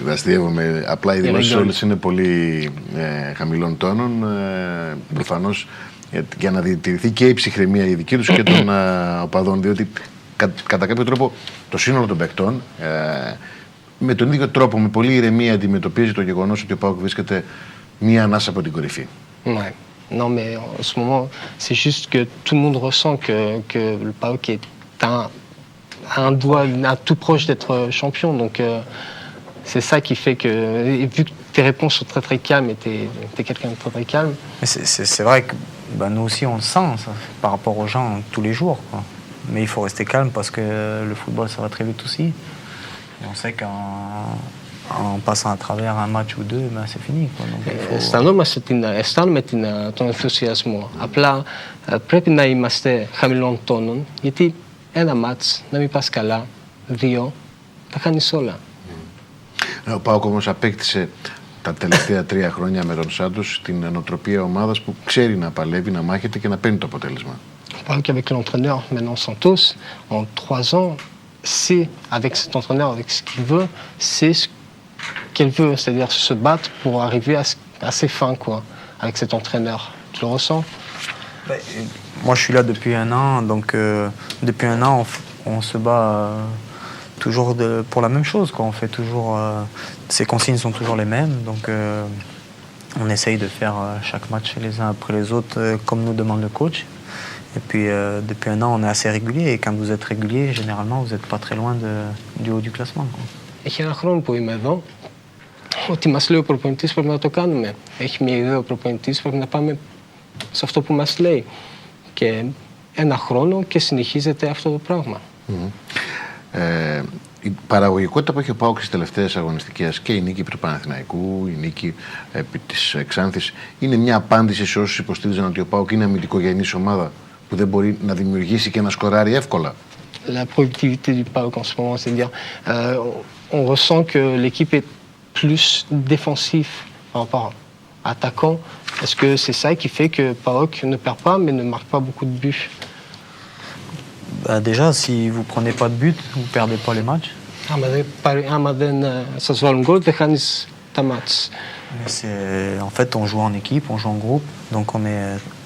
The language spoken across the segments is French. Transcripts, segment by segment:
Αστείευομαι. Απλά οι δηλώσεις όλες είναι πολύ χαμηλών τόνων. Προφανώς για να διατηρηθεί και η ψυχραιμία η δική τους και των οπαδών. Διότι κατά κάποιο τρόπο το σύνολο των παικτών με τον ίδιο τρόπο, με πολλή ηρεμία αντιμετωπίζει το γεγονός ότι ο ΠΑΟΚ βρίσκεται μία ανάσα από την κορυφή. Ouais. Non, mais en ce moment, c'est juste que tout le monde ressent que le PAOK est un tout proche d'être champion. Donc, c'est ça qui fait que, et vu que tes réponses sont très très calmes et t'es quelqu'un de très très calme. Mais c'est vrai que nous aussi on le sent ça, par rapport aux gens tous les jours, quoi. Mais il faut rester calme parce que le football ça va très vite aussi. Et on sait qu'en passant à travers un match ou deux, c'est fini, quoi. Donc, αισθάνομαι τον ενθουσιασμό. Απλά πρέπει να είμαστε χαμηλών τόνων, γιατί ένα μάτς να μην πας καλά, 2, τα χάνεις όλα. Ο ΠΑΟΚ όμως απέκτησε τα τελευταία 3 χρόνια με τον Σάντος την νοοτροπία ομάδας που ξέρει να παλεύει, να μάχεται και να παίρνει το αποτέλεσμα. Ο ΠΑΟΚ avec l'entraîneur maintenant Santos, en 3 ans, c'est avec cet entraîneur, avec ce qu'il veut, c'est ce qu'elle veut, c'est-à-dire se battre pour arriver à ses fins, quoi, avec cet entraîneur. Tu le ressens? Moi, je suis là depuis 1 an, donc depuis 1 an, on se bat toujours pour la même chose, quoi. On fait toujours, ces consignes sont toujours les mêmes, donc on essaye de faire chaque match les uns après les autres, comme nous demande le coach. Et puis depuis 1 an, on est assez régulier, et quand vous êtes régulier, généralement, vous n'êtes pas très loin du haut du classement, quoi. Έχει 1 χρόνο που είμαι εδώ. Ό,τι μας λέει ο προπονητής πρέπει να το κάνουμε. Έχει μια ιδέα ο προπονητής, πρέπει να πάμε σε αυτό που μας λέει. Και 1 χρόνο και συνεχίζεται αυτό το πράγμα. Η παραγωγικότητα που έχει ο ΠΑΟΚ στις τελευταίες αγωνιστικές και η νίκη επί του Παναθηναϊκού, η νίκη επί της Ξάνθης, είναι μια απάντηση σε όσους υποστήριζαν ότι ο ΠΑΟΚ είναι αμυντικογενής ομάδα που δεν μπορεί να δημιουργήσει και να σκοράρει εύκολα. La productivité du PAOK en ce moment, c'est-à-dire on ressent que l'équipe est plus défensive par rapport à attaquant. Est-ce que c'est ça qui fait que PAOK ne perd pas mais ne marque pas beaucoup de buts? Déjà, si vous prenez pas de but, vous perdez pas les matchs. Άμα δεν σας βάλουν γκολ, δεν χάνεις τα μάτς. En fait, on joue en équipe, on joue en groupe, donc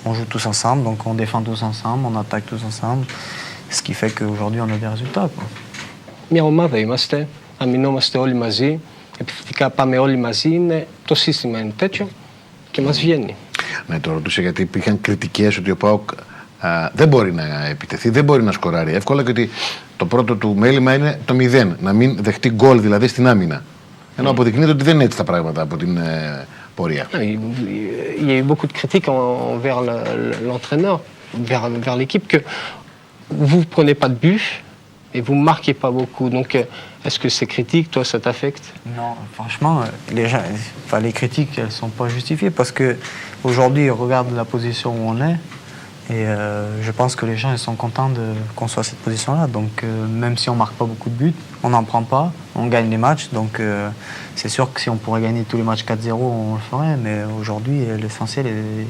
on joue tous ensemble, donc on défend tous ensemble, on attaque tous ensemble, ce qui fait qu'aujourd'hui on a des résultats, quoi. Μια ομάδα είμαστε, αμυνόμαστε όλοι μαζί, επιθετικά πάμε όλοι μαζί, το σύστημα είναι τέτοιο και μας βγαίνει. Ναι, το ρωτούσα γιατί υπήρχαν κριτικές ότι ο ΠΑΟΚ δεν μπορεί να επιτεθεί, δεν μπορεί να σκοράρει εύκολα και ότι το πρώτο του μέλημα είναι το 0, να μην δεχτεί γκολ δηλαδή στην άμυνα. Ενώ αποδεικνύεται ότι δεν είναι έτσι τα πράγματα από την πορεία. Il y a eu beaucoup de critiques envers l'entraîneur, vers l'équipe, que vous ne prenez pas de but et vous ne marquez pas beaucoup. Donc, est-ce que ces critiques, toi, ça t'affecte? Non, franchement, les critiques, elles ne sont pas justifiées parce qu'aujourd'hui, ils regardent la position où on est. Et je pense que les gens ils sont contents qu'on soit à cette position-là. Donc même si on ne marque pas beaucoup de buts, on n'en prend pas, on gagne les matchs. Donc c'est sûr que si on pourrait gagner tous les matchs 4-0, on le ferait. Mais aujourd'hui, l'essentiel,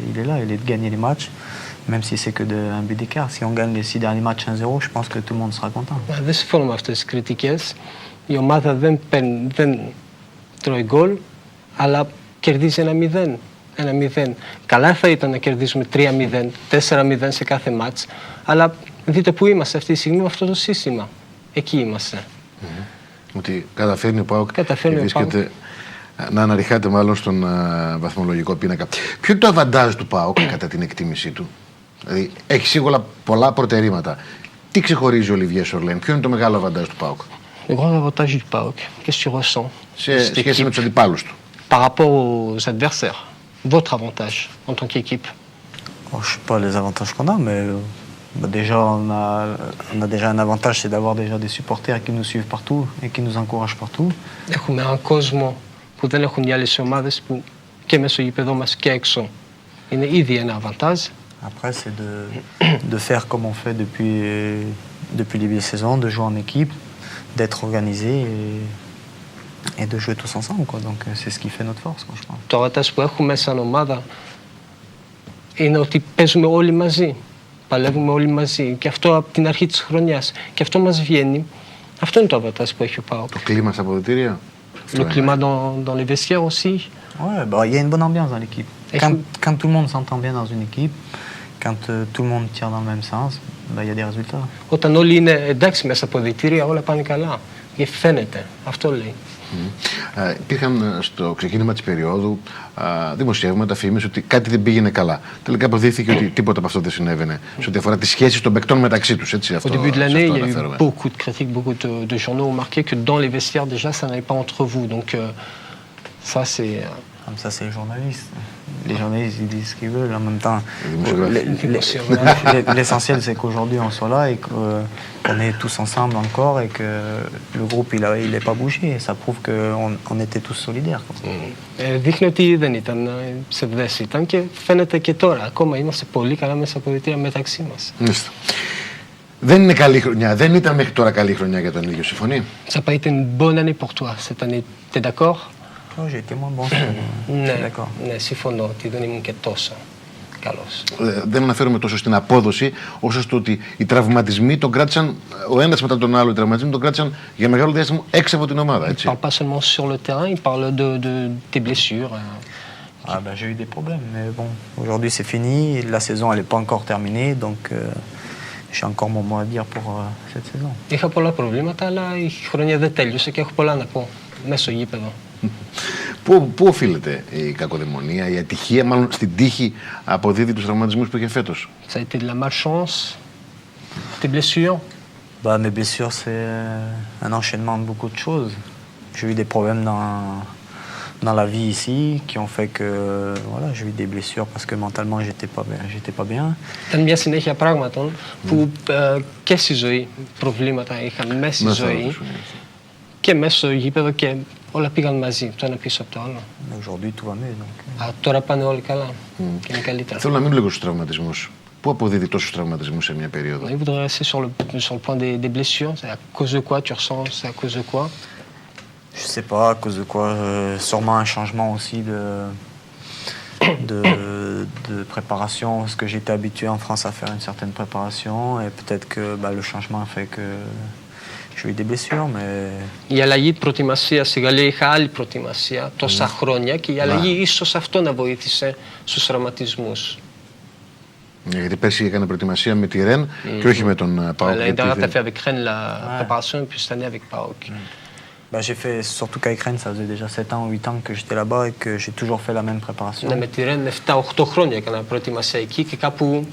il est là, il est de gagner les matchs, même si c'est que un but d'écart. Si on gagne les 6 derniers matchs 1-0, je pense que tout le monde sera content. Δεν συμφωνώ με αυτές τις κριτικές. Η ομάδα δεν τρώει γκολ, αλλά κερδίζει 1-0. 1-0. Καλά θα ήταν να κερδίσουμε 3-0, 4-0 σε κάθε μάτς, αλλά δείτε που είμαστε αυτή τη στιγμή με αυτό το σύστημα. Εκεί είμαστε. Ότι καταφέρνει ο ΠΑΟΚ και βρίσκεται να αναρριχάται μάλλον στον βαθμολογικό πίνακα. Ποιο είναι το αβαντάζ του ΠΑΟΚ κατά την εκτίμησή του? Δηλαδή έχει σίγουρα πολλά προτερήματα. Τι ξεχωρίζει ο Ολιβιέ Σορλέν, ποιο είναι το μεγάλο αβαντάζ του ΠΑΟΚ? Le grand avantage du PAOK, qu'est-ce que tu ressens? Σε σχέση με τους αντιπάλους του. Par rapport aux adversaires. Votre avantage en tant qu'équipe? Je ne sais pas les avantages qu'on a, mais déjà on a déjà un avantage, c'est d'avoir déjà des supporters qui nous suivent partout et qui nous encouragent partout. Έχουμε έναν κόσμο που δεν έχουν οι άλλες ομάδες που και μέσω γηπεδό μας και έξω. Είναι ήδη ένα avantage. Après, c'est de faire comme on fait depuis les saisons, de jouer en équipe, d'être organisé et de jouer tous ensemble, quoi. Donc c'est ce qui fait notre force, quoi, je pense. Το avantage που έχουμε σαν ομάδα είναι ότι παίζουμε όλοι μαζί. Παλεύουμε όλοι μαζί. Και αυτό από την αρχή της χρονιάς. Και αυτό μας βγαίνει. Αυτό είναι το avantage που έχει ο ΠΑΟΚ. Το κλίμα στα αποδυτήρια. Le climat dans les vestiaires aussi. Ouais, bah, y a une bonne ambiance dans l'équipe. Quand tout le monde s'entend bien dans une équipe, quand tout le monde tire dans le même sens, bah, y a des résultats. Όταν όλοι είναι εντάξει μέσα από αποδυτήρια, όλα πάνε καλά. Και φαίνεται. Αυτό λέει. Υπήρχαν στο ξεκίνημα της περίοδου δημοσιεύματα, φήμες ότι κάτι δεν πήγαινε καλά. Τελικά αποδείχθηκε ότι τίποτα από αυτό δεν συνέβαινε σε ό,τι αφορά τις σχέσεις των παικτών μεταξύ τους. Au début de l'année, il y a eu beaucoup de critiques, beaucoup de journaux ont marqué que dans les vestiaires déjà, ça n'allait pas entre vous. Donc ça, c'est... Comme ça, c'est les journalistes. Les journalistes, ils disent ce qu'ils veulent. En même temps, l'essentiel, c'est qu'aujourd'hui, on soit là et qu'on est tous ensemble encore et que le groupe, il n'est pas bougé. Ça prouve qu'on était tous solidaires. Δείχνει ότι δεν ήταν ψευδές, ήταν και φαίνεται και τώρα. Ακόμα είμαστε πολύ καλά μέσα από αποδυτήρια μεταξύ μας. Δεν είναι καλή χρονιά. Δεν ήταν μέχρι τώρα καλή χρονιά για τον ίδιο. Συμφωνεί? Ça n'a pas été une bonne année pour toi cette année. T'es d'accord? Oh, j'ai été moins bon. D'accord. Ναι, συμφωνώ ότι δεν ήμουν και τόσο καλός. Δεν αναφέρομαι τόσο στην απόδοση, όσο στο ότι οι τραυματισμοί τον κράτησαν, ο ένας μετά τον άλλο, οι τραυματισμοί τον κράτησαν για μεγάλο διάστημα έξω από την ομάδα. Έτσι. Il parle pas seulement sur le terrain, il parle de tes blessures. Ah ben, j'ai eu des problèmes, mais bon, aujourd'hui c'est fini, la saison elle n'est pas encore terminée, donc j'ai encore mon mot à dire pour cette saison. Είχα πολλά προβλήματα, αλλά η χρονιά δεν τέλειωσε και έχω πολλά να πω μέσω γήπεδο. Πού οφείλεται η κακοδαιμονία, η ατυχία, μάλλον στην τύχη αποδίδει τους τραυματισμούς που είχε φέτος? Ça a été de la malchance, tes blessures? Bah, mes blessures, c'est un enchaînement de beaucoup de choses. J'ai eu des problèmes dans la vie ici qui ont fait que voilà, j'ai eu des blessures parce que mentalement j'étais pas bien. Ήταν μια συνέχεια πράγματων που και στη ζωή προβλήματα είχαν μέσα στη ζωή και μέσα στο γήπεδο και όλα πήγαν μαζί, το ένα πίσω από το άλλο. Aujourd'hui tout va mieux donc. Τώρα πάνε όλοι καλά και είναι καλύτερα. Θέλω να μείνω λίγο στους τραυματισμούς. Πού αποδίδει τόσους τραυματισμούς σε μια περίοδο? Je voudrais rester sur le point des blessures. C'est à cause de quoi tu ressens? C'est à cause de quoi? Je sais pas à cause de quoi. Sûrement un changement aussi de préparation, parce que j'étais habitué en France à faire une certaine préparation et peut-être que le changement fait que j'ai eu des blessures, mais... Η αλλαγή προετοιμασίας στη Γαλλία, είχα άλλη προετοιμασία τόσα χρόνια και η αλλαγή ίσως αυτό να βοήθησε στους τραυματισμούς. Γιατί πέρσι έκανε προετοιμασία με τη Ρεν και όχι με τον ΠΑΟΚ. L'année dernière, tu as fait avec Rennes la préparation et puis cette année avec PAOK. J'ai fait, surtout qu'avec Rennes, ça faisait déjà 7 ans ou 8 ans que j'étais là-bas et que j'ai toujours fait la même préparation. Ναι, με τη Rennes 7-8 χρόνια έκανα προετοιμασία εκεί και κάπου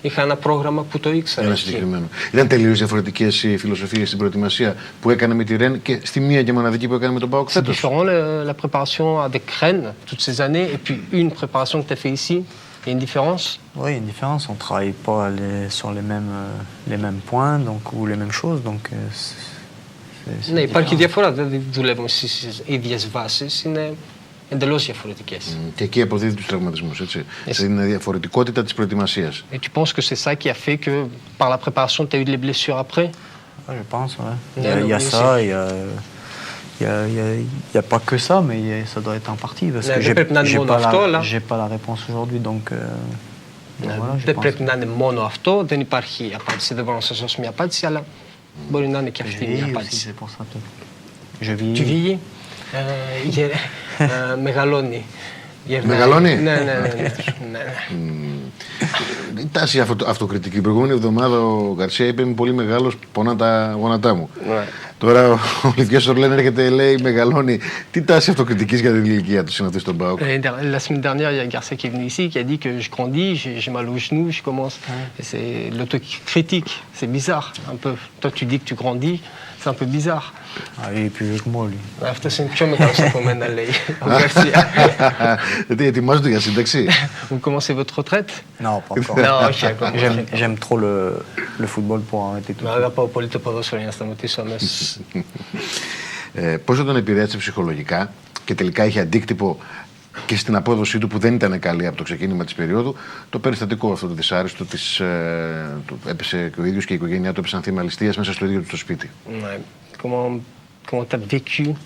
είχα ένα πρόγραμμα που το ήξερα. Ένα συγκεκριμένο. Ήταν τελείως διαφορετικές οι φιλοσοφίες στην προετοιμασία που έκανε με τη Ρεν και στη μία και μοναδική που έκανε με τον ΠΑΟΚ φέτος? C'est différent la préparation avec Rennes toutes ces années et puis une préparation que tu as fait ici. Il y a une différence? Oui, il y a une différence. On ne travaille pas sur les mêmes points donc, ou les mêmes choses. Donc, ναι, υπάρχει διαφορά. Δεν δουλεύουμε στις ίδιες βάσεις. Είναι εντελώς διαφορετικές. Και εκεί αποδίδει τους τραυματισμούς, έτσι. Είναι διαφορετικότητα της προετοιμασίας. Et tu penses que c'est ça qui a fait que par la préparation, tu as eu des blessures après? Je pense, ouais. Il y a ça, il y a pas que ça, mais ça doit être en partie. Parce que j'ai pas la réponse aujourd'hui, donc... Δεν πρέπει να είναι μόνο αυτό, δεν υπάρχει απάντηση, δεν μπορώ να σας δώσω μια απάντηση, αλλά μπορεί να είναι και αυτή μια απάντηση. Tu vieillis? Μεγαλώνει. Μεγαλώνει? Ναι. Η τάση αυτοκριτική. Την προηγούμενη εβδομάδα ο Γκαρσία είπε: είμαι πολύ μεγάλος, πονά τα γόνατά μου. Τώρα ο Ολιβιέ Σορλέν έρχεται, λέει: μεγαλώνει. Τι τάση αυτοκριτικής για την ηλικία του είναι αυτή στον ΠΑΟΚ? La semaine dernière, il y a Garcia qui est venu ici, qui a dit que je grandis, j'ai mal au genou, je commence. C'est l'autocritique, c'est bizarre un peu. Toi, tu dis que tu grandis, c'est un peu bizarre. Ah, il est plus vieux que moi, lui. Αυτός είναι πιο μεγάλος από μένα, λέει ο Garcia. Γιατί ετοιμάζονται για σύνταξη? Vous commencez votre retraite? Non, pas encore. Non, όχι ακόμα. J'aime trop le football pour arrêter tout. Αγαπάω πολύ το ποδόσφαιρο για να σταματήσω αμέσως. Πώς τον επηρέασε ψυχολογικά και τελικά είχε αντίκτυπο και στην απόδοσή του που δεν ήταν καλή από το ξεκίνημα της περίοδου, το περιστατικό αυτό το δυσάρεστο έπεσε και ο ίδιος και η οικογένειά του έπεσαν θύμα ληστείας μέσα στο ίδιο του το σπίτι? Comment tu as vécu